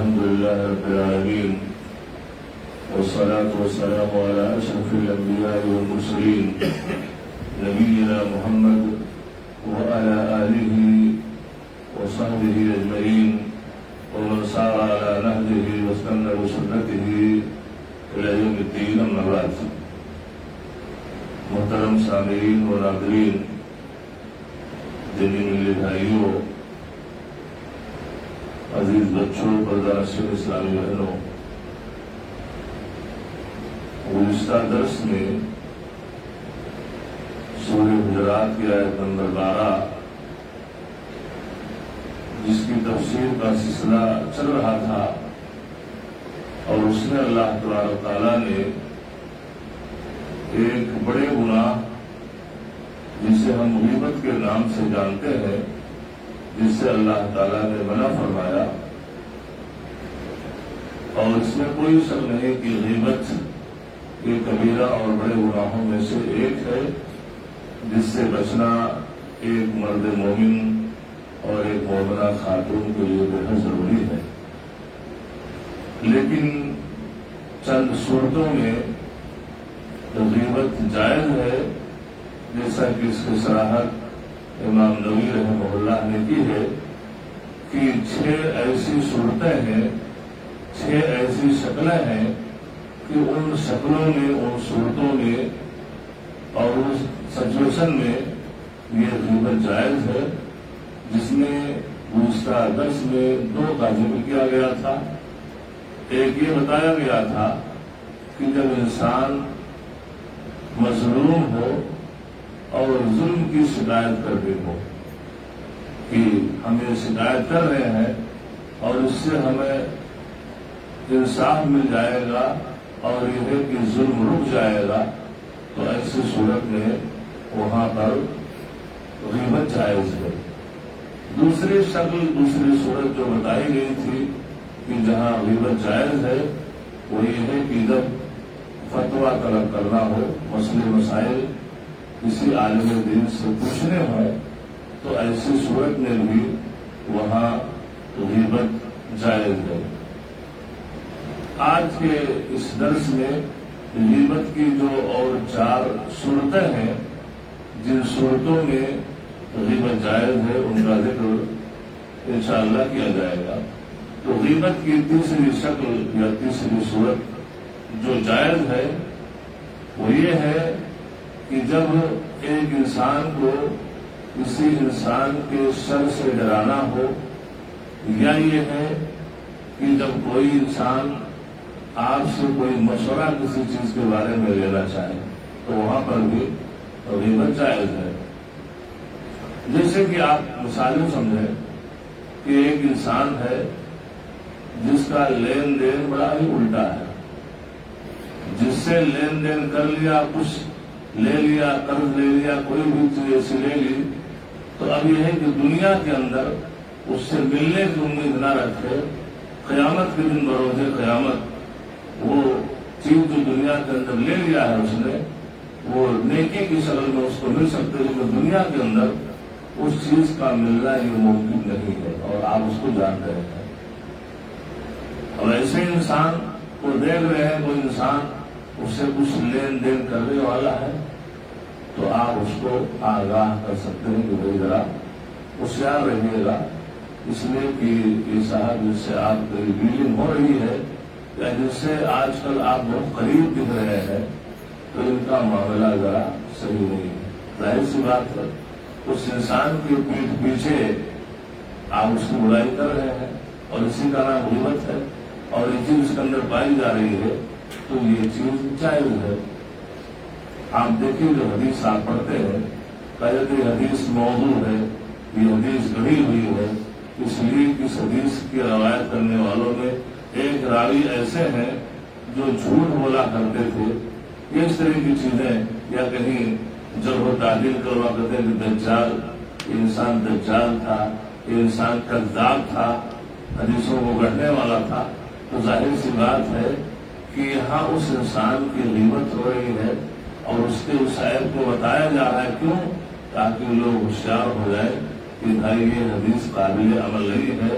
الحمد لله رب العالمين والصلاة والسلام على أشرف الأنبياء والمرسلين نبينا محمد وعلى آله وصحبه أجمعين ومن سار على نهجه واستنى بسنته إلى يوم الدين. أما بعد، محترم سامعین و ناظرین، دینی ملی بھائیوں، عزیز بچوں، پردہ-نشین اسلامی بہنوں، گزشتہ درس میں سورہ حجرات کی آیت نمبر 12 جس کی تفسیر کا سلسلہ چل رہا تھا، اور اس میں اللہ تبارک و تعالیٰ نے ایک بڑے گناہ جسے ہم غیبت کے نام سے جانتے ہیں، جس سے اللہ تعالیٰ نے منع فرمایا، اور اس میں کوئی شک نہیں کہ غیبت یہ کبیرہ اور بڑے گناہوں میں سے ایک ہے، جس سے بچنا ایک مرد مومن اور ایک مومنہ خاتون کے لیے بے حد ضروری ہے. لیکن چند صورتوں میں غیبت جائز ہے، جیسا کہ اس کی صراحت امام نووی رحمہ اللہ نے کی ہے کہ 6 ایسی صورتیں ہیں، 6 ایسی شکلیں ہیں کہ ان شکلوں میں، ان صورتوں میں اور اس سچویشن میں یہ غیبت جائز ہے، جس میں گزشتہ درس میں 2 کا ذکر کیا گیا تھا. ایک یہ بتایا گیا تھا کہ جب انسان مظلوم ہو اور ظلم کی شکایت کر رہے ہو کہ ہمیں شکایت کر رہے ہیں اور اس سے ہمیں انصاف مل جائے گا اور یہ ہے کہ ظلم رک جائے گا، تو ایسی صورت میں وہاں پر غیبت جائز ہے. دوسری شکل، دوسری صورت جو بتائی گئی تھی کہ جہاں غیبت جائز ہے، وہ یہ ہے کہ جب فتویٰ طلب کرنا ہو، مسئلے مسائل کسی عالم دین سے پوچھنے ہوں، تو ایسی صورت میں بھی وہاں غیبت جائز ہے. آج کے اس درس میں غیبت کی جو اور 4 صورتیں ہیں، جن صورتوں میں غیبت جائز ہے، ان کا ذکر انشاءاللہ کیا جائے گا. تو غیبت کی تیسری شکل یا تیسری صورت جو جائز ہے وہ یہ ہے کہ جب ایک انسان کو کسی انسان کے شر سے ڈرانا ہو، یا یہ ہے کہ جب کوئی انسان آپ سے کوئی مشورہ کسی چیز کے بارے میں لینا چاہے، تو وہاں پر بھی غیبت جائز ہے. جیسے کہ آپ مثالیں سمجھیں کہ ایک انسان ہے جس کا لین دین بڑا ہی الٹا ہے، جس سے لین دین کر لیا، کچھ لے لیا، قرض لے لیا، کوئی بھی چیز ایسی لے لی، تو اب یہ ہے کہ دنیا کے اندر اس سے ملنے کی امید نہ رکھے. قیامت کے دن بروز قیامت وہ چیز جو دنیا کے اندر لے لیا ہے اس نے، وہ نیکی کی شکل میں اس کو مل سکتے، لیکن دنیا کے اندر اس چیز کا ملنا یہ ممکن نہیں ہے، اور آپ اس کو جان رہے ہیں. اور ایسے انسان کو دیکھ رہے ہیں، کوئی انسان اس سے کچھ لین دین کرنے والا ہے، تو آپ اس کو آگاہ کر سکتے ہیں کہ بھائی ذرا ہوشیار رہیے گا، اس لیے کہ یہ صاحب جس سے آپ کی ڈیلنگ ہو رہی ہے یا جس سے آج کل آپ بہت قریب دکھ رہے ہیں، تو ان کا معاملہ ذرا صحیح نہیں ہے. ظاہر سی بات ہے، اس انسان کی پیٹھ پیچھے آپ اس کی برائی کر رہے ہیں، اور اسی کا نام غیبت ہے، اور یہ چیز اس کے اندر پائی جا رہی ہے، تو یہ چیز جائز ہے. آپ دیکھیں جو حدیث آپ پڑھتے ہیں، پہلے تو یہ حدیث موضوع ہے، یہ حدیث گڑھی ہوئی ہے، اس لیے اس حدیث کی روایت کرنے والوں میں ایک راوی ایسے ہیں جو جھوٹ بولا کرتے تھے. یہ اس طرح کی چیزیں، یا کہیں جب وہ تعدیل کروا کرتے کہ دجال، یہ انسان دجال تھا، یہ انسان کذاب تھا، حدیثوں کو گڑھنے والا تھا، تو ظاہر سی بات ہے کہ یہاں اس انسان کی غیبت ہو رہی ہے، اور اس کے اس عیب کو بتایا جا رہا ہے. کیوں؟ تاکہ لوگ ہوشیار ہو جائیں کہ بھائی یہ حدیث قابل عمل نہیں ہے،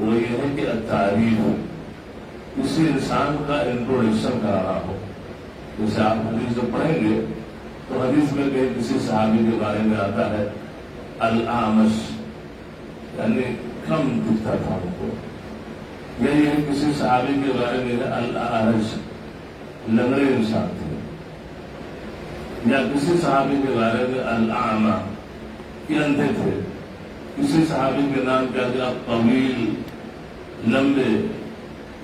وہ یہ ہے کہ تعریف کسی انسان کا انٹروڈکشن کرانا ہو. جیسے آپ حدیث جو پڑھیں گے تو حدیث میں کسی صحابی کے بارے میں آتا ہے الاعمش، یعنی کم دکھتا تھا ان کو، یا یہ کسی صحابی کے بارے میں الاعرج، لنگڑے انسان تھے، یا کسی صحابی کے بارے میں الاعمى کہ اندھے تھے. کسی صحابی کے نام کیا گیا طویل، لمبے.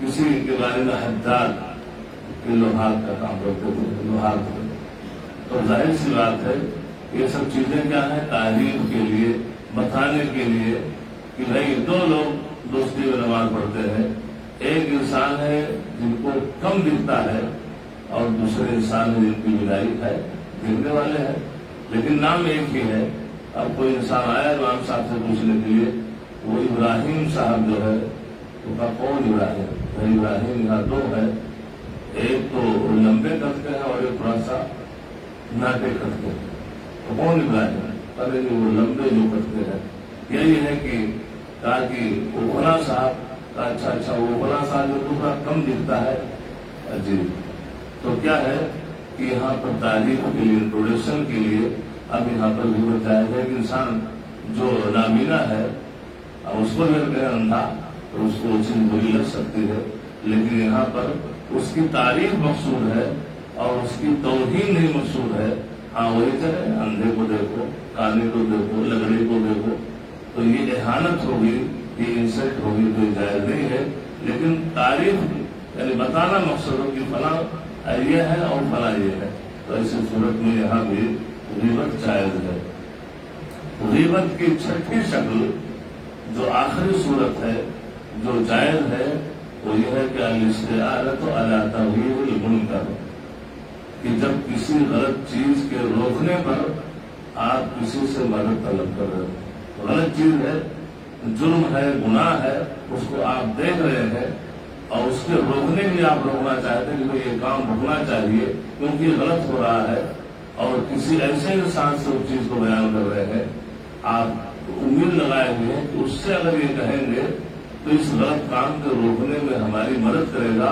کسی کے بارے میں حداد کہ لوہار کا کام کرتے تھے، لوہار تھے. تو ظاہر سی بات ہے یہ سب چیزیں کیا ہیں تعریف کے لیے، بتانے کے لیے کہ بھائی دو لوگ دوستی میں نماز پڑھتے ہیں، ایک انسان ہے جن کو کم دکھتا ہے اور دوسرے انسان ہے جن کی بدائی ہے، دکھنے والے ہیں لیکن نام ایک ہی ہے. اب کوئی انسان آیا امام صاحب سے پوچھنے کے لیے، وہ ابراہیم صاحب جو ہے وہ کہا کون ابراہیم؟ ابراہیم یہاں دو ہے، ایک تو لمبے قد کے ہیں اور ایک تھوڑا سا ناٹے قد کے ہیں. تو کون ابراہیم؟ ارے وہ لمبے جو قد کے ہیں. یہی ہے کہ کہا کہ وہ فلاں صاحب، اچھا وہ فلاں صاحب جو دوسرا کم دکھتا ہے. جی تو کیا ہے کہ یہاں پر تعریف کے لیے، انٹروڈکشن کے لیے اب یہاں پر بھی بتایا گیا کہ انسان جو نابینا ہے اب اس کو لگ گیا اندھا تو اس کو چیز بری لگ سکتی ہے، لیکن یہاں پر اس کی تعریف مقصود ہے اور اس کی توہین نہیں مقصود ہے. ہاں وہی چلے، اندھے کو دیکھو، کانے کو دیکھو، لگڑے کو دیکھو تو یہ اہانت ہوگی، یہ انسلٹ ہوگی، تو جائز نہیں ہے. لیکن تعریف یعنی بتانا مقصد ہو کہ فلاں یہ ہے اور فلاں یہ ہے. تو ایسی صورت میں یہاں بھی غیبت جائز ہے. غیبت کی چھٹی شکل جو آخری صورت ہے جو جائز ہے وہ یہ ہے کہ الاستعانۃ علی توحید المنکر، کہ جب کسی غلط چیز کے روکنے پر آپ کسی سے مدد طلب کر رہے ہو. غلط چیز ہے، جرم ہے، گناہ ہے، اس کو آپ دیکھ رہے ہیں اور اس کے روکنے بھی آپ روکنا چاہتے ہیں کہ یہ کام رکنا چاہیے کیونکہ یہ غلط ہو رہا ہے، اور کسی ایسے انسان سے اس چیز کو بیان کر رہے ہیں، آپ امید لگائے ہوئے ہیں کہ اس سے اگر یہ کہیں گے تو اس غلط کام کو روکنے میں ہماری مدد کرے گا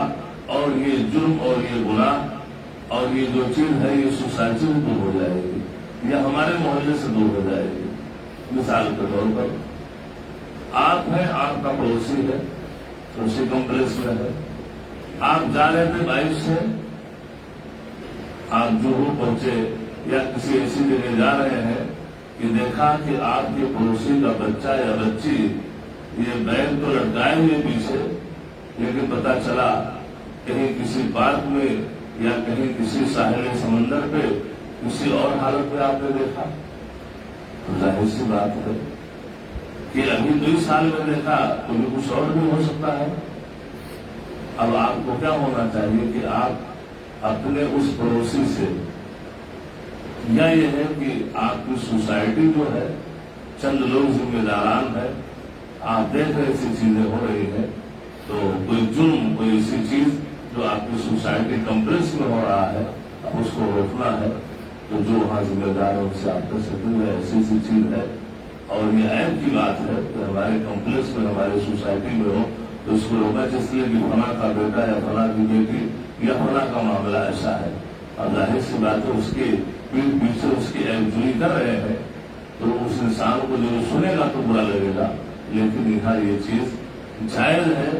اور یہ جرم اور یہ گناہ اور یہ جو چیز ہے یہ سوسائٹی سے دور ہو جائے گی یا ہمارے محلے سے دور ہو جائے گی. مثال کے طور پر آپ ہیں، آپ کا پڑوسی ہے، اسی کمپلیکس میں ہے، آپ جا رہے تھے بائک سے، آپ جوہو پہنچے یا کسی ایسی جگہ جا رہے ہیں کہ دیکھا کہ آپ کے پڑوسی کا بچہ یا بچی یہ بیگ تو لٹکائے ہوئے پیچھے، لیکن پتا چلا کہیں کسی پارک میں یا کہیں کسی ساحل سمندر پہ کسی اور حالت میں آپ نے دیکھا. ظاہر سی بات ہے کہ ابھی 2 سال میں دیکھا تو کچھ اور بھی ہو سکتا ہے. اب آپ کو کیا ہونا چاہیے کہ آپ اپنے اس پڑوسی سے، یا یہ ہے کہ آپ کی سوسائٹی جو ہے چند لوگ ذمہ داران ہیں، آپ دیکھ رہے ایسی چیزیں ہو رہی ہیں تو کوئی جرم، کوئی ایسی چیز جو آپ کی سوسائٹی کمپلیکس میں ہو رہا ہے اب اس کو روکنا ہے تو جو وہاں ذمہ دار ہے ان سے آپ کر سکتے ہیں ایسی چیز ہے اور یہ عیب کی بات ہے کہ ہمارے کمپلیکس میں، ہماری سوسائٹی میں ہو تو اس کو روکنا اس لیے کہ فلاں کا بیٹا یا فلاں کی بیٹی یا فلاں کا معاملہ ایسا ہے. اور ظاہر سی بات ہے اس کی پیٹھ پیچھے اس کی عیب جوئی کر رہے ہیں تو اس انسان کو جو سنے گا تو برا لگے گا. لیکن یہاں یہ چیز جائز ہے.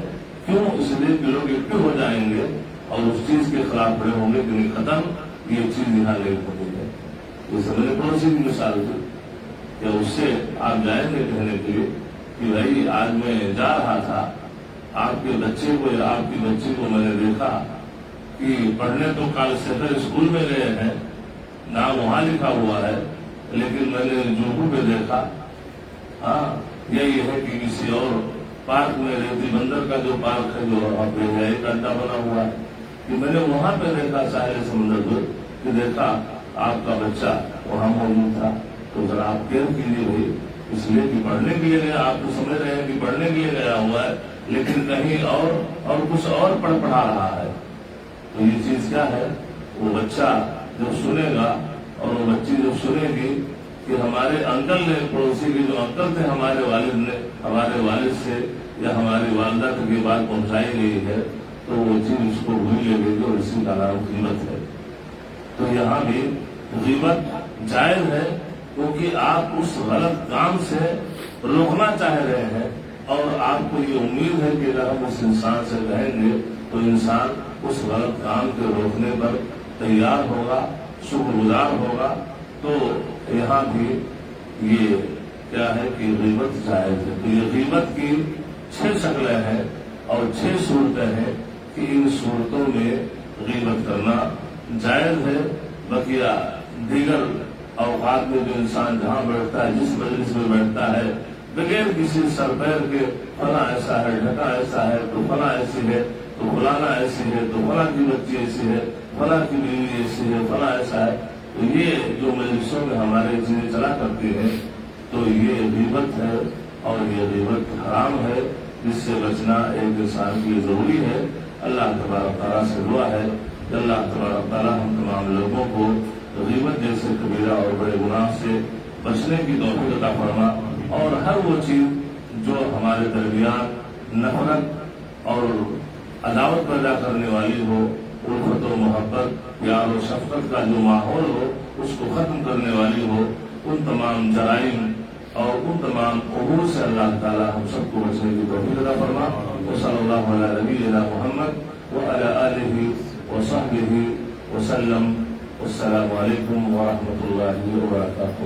کیوں؟ اس لیے کہ لوگ اکٹھے ہو جائیں گے اور اس چیز کے خلاف کھڑے ہوں گے کہ نہیں ختم یہ چیز یہاں نہیں ہوتی ہے. جیسے میں نے پڑوسی کی مثال دی کہ اس سے آپ جائیں گے کہنے کے لیے کہ بھائی آج میں جا رہا تھا، آپ کے بچے کو یا آپ کی بچی کو میں نے دیکھا کہ پڑھنے تو کال سفر اسکول میں گئے ہیں، نام وہاں لکھا ہوا ہے، لیکن میں نے جوہو پہ دیکھا. ہاں یہی ہے کہ کسی اور پارک میں، ریتی بندر کا جو پارک ہے جو وہاں پہ ہے ایک اڈا بنا ہوا ہے کہ میں نے وہاں پہ دیکھا ساحل سمندر پہ کہ دیکھا آپ کا بچہ وہاں موجود تھا. تو ذرا آپ کیئر کیجیے بھائی، اس لیے کہ پڑھنے کے لیے گیا، آپ تو سمجھ رہے ہیں کہ پڑھنے کے لیے گیا ہوا ہے لیکن کہیں اور کچھ اور پڑھا رہا ہے. تو یہ چیز کیا ہے؟ وہ بچہ جو سنے گا اور وہ بچی جو سنے گی کہ ہمارے انکل نے، پڑوسی کے جو انکل تھے ہمارے والد نے ہمارے والد سے یا ہماری والدہ تک یہ بات پہنچائی گئی ہے تو وہ چیز اس کو بھول لے گی اور اسی کا نام غیبت ہے۔ تو یہاں بھی غیبت جائز ہے کیونکہ آپ اس غلط کام سے روکنا چاہ رہے ہیں اور آپ کو یہ امید ہے کہ اگر ہم اس انسان سے کہیں گے تو انسان اس غلط کام کے روکنے پر تیار ہوگا، شکر گزار ہوگا۔ تو یہاں بھی یہ کیا ہے کہ غیبت جائز ہے۔ تو یہ غیبت کی 6 شکلیں ہیں اور 6 صورتیں ہیں کہ ان صورتوں میں غیبت کرنا جائز ہے۔ بقیہ دیگر اوقات میں جو انسان جہاں بیٹھتا ہے، جس مجلس میں بیٹھتا ہے، بغیر کسی سر پیر کے فلاں ایسا ہے، ڈھکا ایسا ہے، تو فلاں ایسی ہے، تو فلانا ایسی ہے، تو فلاں کی بچی ایسی ہے، فلاں کی بیوی ایسی ہے، فلاں ایسا ہے، تو یہ جو مجلسوں میں ہمارے چیزیں چلا کرتی ہیں تو یہ غیبت ہے اور یہ غیبت حرام ہے، جس سے بچنا ایک انسان کے لیے ضروری ہے۔ اللہ تبارک تعالیٰ سے دعا ہے کہ اللہ تبارک تعالیٰ ہم تمام لوگوں کو غیبت جیسے کبیرہ اور بڑے گناہ سے بچنے کی توفیق عطا فرما، اور ہر وہ چیز جو ہمارے درمیان نفرت اور عداوت پیدا کرنے والی ہو، الفت و محبت، پیار و شفقت کا جو ماحول ہو اس کو ختم کرنے والی ہو، ان تمام جرائم اور ان تمام امور سے اللہ تعالی ہم سب کو بچنے کی توفیق عطا فرما۔ وصلی اللہ علی نبینا محمد وعلی آلہ وصحبہ وسلم۔ السلام علیکم ورحمۃ اللہ وبرکاتہ۔